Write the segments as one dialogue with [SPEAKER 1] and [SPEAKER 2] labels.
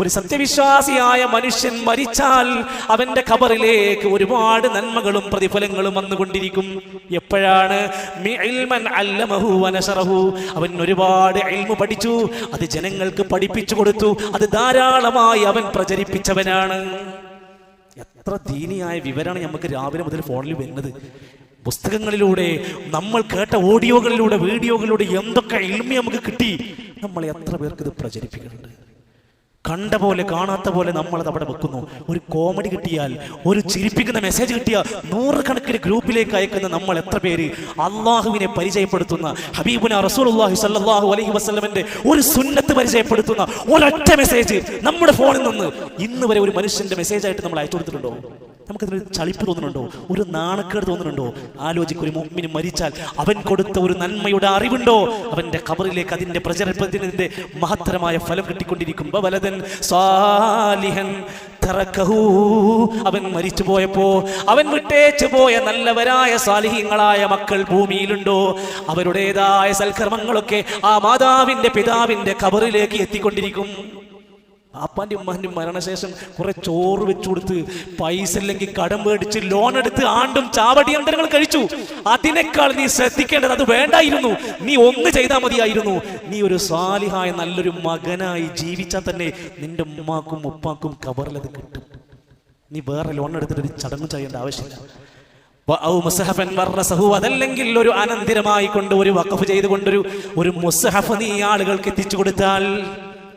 [SPEAKER 1] ഒരു സത്യവിശ്വാസിയായ മനുഷ്യൻ മരിച്ചാൽ അവന്റെ ഖബറിലേക്ക് ഒരുപാട് നന്മകളും പ്രതിഫലങ്ങളും വന്നുകൊണ്ടിരിക്കും. എപ്പോഴാണ്? അവൻ ഒരുപാട് ഇൽമു പഠിച്ചു, അത് ജനങ്ങൾക്ക് പഠിപ്പിച്ചു കൊടുത്തു, അത് ധാരാളമായി അവൻ പ്രചരിപ്പിച്ചവനാണ്. എത്ര ദീനിയായ വിവരമാണ് നമുക്ക് രാവിലെ മുതൽ ഫോണിൽ വരുന്നത്. പുസ്തകങ്ങളിലൂടെ, നമ്മൾ കേട്ട ഓഡിയോകളിലൂടെ, വീഡിയോകളിലൂടെ എന്തൊക്കെ ഇൽമ നമുക്ക് കിട്ടി. നമ്മൾ എത്ര പേർക്ക് ഇത് പ്രചരിപ്പിക്കുന്നുണ്ട്? കണ്ട പോലെ കാണാത്ത പോലെ നമ്മളത് അവിടെ വെക്കുന്നു. ഒരു കോമഡി കിട്ടിയാൽ, ഒരു ചിരിപ്പിക്കുന്ന മെസ്സേജ് കിട്ടിയാൽ നൂറുകണക്കിന് ഗ്രൂപ്പിലേക്ക് അയക്കുന്ന നമ്മൾ എത്ര പേര് അള്ളാഹുവിനെ പരിചയപ്പെടുത്തുന്ന, ഹബീബുന റസൂലുള്ളാഹി സ്വല്ലല്ലാഹു അലൈഹി വസല്ലമയുടെ ഒരു സുന്നത്ത് പരിചയപ്പെടുത്തുന്ന ഒരൊറ്റ മെസ്സേജ് നമ്മുടെ ഫോണിൽ നിന്ന് ഇന്ന് വരെ ഒരു മനുഷ്യന്റെ മെസ്സേജായിട്ട് നമ്മൾ അയച്ചു കൊടുത്തിട്ടുണ്ടോ? നമുക്കതിനൊരു ചളിപ്പ് തോന്നുന്നുണ്ടോ? ഒരു നാണക്കേട് തോന്നുന്നുണ്ടോ? ആലോചിക്കും. ഒരു മുഅ്മിൻ മരിച്ചാൽ അവൻ കൊടുത്ത ഒരു നന്മയുടെ അറിവുണ്ടോ? അവന്റെ ഖബറിലേക്ക് അതിന്റെ പ്രചരണത്തിന്റെ മഹത്തരമായ ഫലം കിട്ടിക്കൊണ്ടിരിക്കും. വലദൻ സാലിഹൻ തറക്കഹു, അവൻ മരിച്ചു പോയപ്പോ അവൻ വിട്ടേച്ചു പോയ നല്ലവരായ സാലിഹീങ്ങളായ മക്കൾ ഭൂമിയിലുണ്ടോ? അവരുടേതായ സൽക്കർമ്മങ്ങളൊക്കെ ആ മാതാവിന്റെ പിതാവിന്റെ ഖബറിലേക്ക് എത്തിക്കൊണ്ടിരിക്കും. പാപ്പാന്റെ ഉമ്മാന്റെ മരണശേഷം കുറെ ചോറ് വെച്ചു കൊടുത്ത്, പൈസ ഇല്ലെങ്കിൽ കടം മേടിച്ച് ലോൺ എടുത്ത് ആണ്ടും ചാവടിയന്തരങ്ങൾ കഴിച്ചു. അതിനേക്കാൾ നീ ശ്രദ്ധിക്കേണ്ടത് അത് വേണ്ടായിരുന്നു. നീ ഒന്ന് ചെയ്താൽ മതിയായിരുന്നു. നീ ഒരു സാലിഹായ നല്ലൊരു മകനായി ജീവിച്ചാൽ തന്നെ നിന്റെ ഉമ്മാക്കും ഉപ്പാക്കും ഖബറിലത് കിട്ടും. നീ വേറെ ലോൺ എടുത്തിട്ട് ഒരു ചടങ്ങ് ചെയ്യേണ്ട ആവശ്യമില്ല. അതല്ലെങ്കിൽ ഒരു അനന്തരമായി കൊണ്ട്, ഒരു വഖഫ് ചെയ്തുകൊണ്ടൊരു മുസ്ഹഫ് നീ ആളുകൾക്ക് എത്തിച്ചു കൊടുത്താൽ.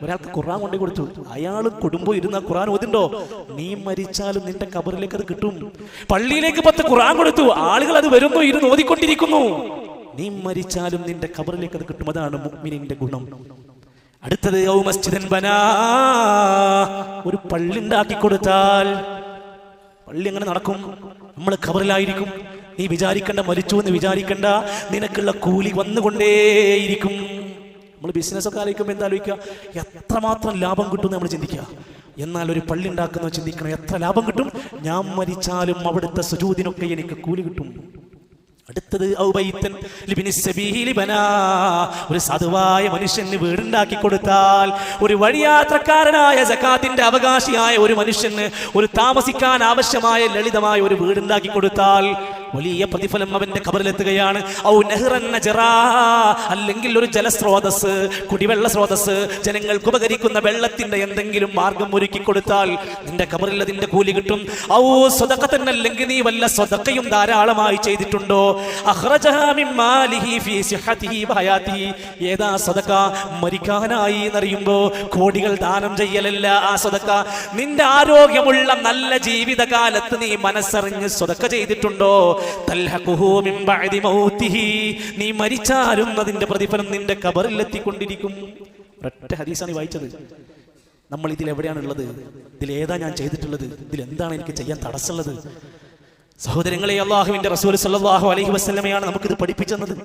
[SPEAKER 1] ഒരാൾക്ക് ഖുർആൻ കൊണ്ടു കൊടുത്തു, അയാൾ കുടുംബം ഇരുന്ന ഖുർആൻ ഓതുണ്ടോ? നീ മരിച്ചാലും നിന്റെ ഖബറിലേക്ക് അത് കിട്ടും. പള്ളിയിലേക്ക് 10 ഖുർആൻ കൊടുത്തു, ആളുകൾ അത് വരുന്നു, ഇരുന്ന് ഓതിക്കൊണ്ടിരിക്കുന്നു. നീ മരിച്ചാലും നിന്റെ ഖബറിലേക്ക് അത് കിട്ടും. അതാണ് മുഅ്മിനിന്റെ ഗുണം. അടുത്തത് ഔ മസ്ജിദൻ ബനാ, ഒരു പള്ളി ഉണ്ടാക്കി കൊടുത്താൽ. പള്ളി എങ്ങനെ നടക്കും? നമ്മൾ ഖബറിലായിരിക്കും. നീ വിചാരിക്കണ്ട, മരിച്ചു എന്ന് വിചാരിക്കണ്ട, നിനക്കുള്ള കൂലി വന്നുകൊണ്ടേയിരിക്കും. നമ്മൾ ബിസിനസ്സൊക്കെ ആലോചിക്കുമ്പോൾ എന്താ ആലോചിക്കുക? എത്രമാത്രം ലാഭം കിട്ടും നമ്മൾ ചിന്തിക്കുക. എന്നാൽ ഒരു പള്ളി ഉണ്ടാക്കുന്ന ചിന്തിക്കണം, എത്ര ലാഭം കിട്ടും? ഞാൻ മരിച്ചാലും അവിടുത്തെ സുജൂദിനൊക്കെ എനിക്ക് കൂലി കിട്ടും. അടുത്തത് ഒരു സാധുവായ മനുഷ്യന് വീടുണ്ടാക്കി കൊടുത്താൽ, ഒരു വഴിയാത്രക്കാരനായ സകാത്തിന്റെ അവകാശിയായ ഒരു മനുഷ്യന് ഒരു താമസിക്കാൻ ആവശ്യമായ ലളിതമായ ഒരു വീടുണ്ടാക്കി കൊടുത്താൽ വലിയ പ്രതിഫലം അവന്റെ ഖബറിലെത്തുകയാണ്. അല്ലെങ്കിൽ ഒരു ജലസ്രോതസ്, കുടിവെള്ള സ്രോതസ്, ജനങ്ങൾക്ക് ഉപകരിക്കുന്ന വെള്ളത്തിന്റെ എന്തെങ്കിലും മാർഗം ഒരുക്കി കൊടുത്താൽ നിന്റെ ഖബറിൽ അതിന്റെ കൂലി കിട്ടും. അല്ലെങ്കിൽ നീ വല്ല സ്വതക്കയും ധാരാളമായി ചെയ്തിട്ടുണ്ടോ? ഏതാ സദഖ? മരിക്കാനായി എന്നറിയുമ്പോ കോടികൾ ദാനം ചെയ്യലല്ല ആ സദഖ. നിന്റെ ആരോഗ്യമുള്ള നല്ല ജീവിതകാലത്ത് നീ മനസ്സറിഞ്ഞ് സദഖ ചെയ്തിട്ടുണ്ടോ? നീ മരിച്ചാലും അതിന്റെ പ്രതിഫലം നിന്റെ ഖബറിൽ എത്തിക്കൊണ്ടിരിക്കും. ഒരൊറ്റ ഹദീസാണ് വായിച്ചത്. നമ്മൾ ഇതിൽ എവിടെയാണുള്ളത്? ഇതിൽ ഏതാ ഞാൻ ചെയ്തിട്ടുള്ളത്? ഇതിൽ എന്താണ് എനിക്ക് ചെയ്യാൻ തടസ്സമുള്ളത്? സഹോദരങ്ങളെ, അല്ലാഹുവിന്റെ റസൂൽ സല്ലല്ലാഹു അലൈഹി വസല്ലമയാണ് നമുക്കിത് പഠിപ്പിച്ചത്.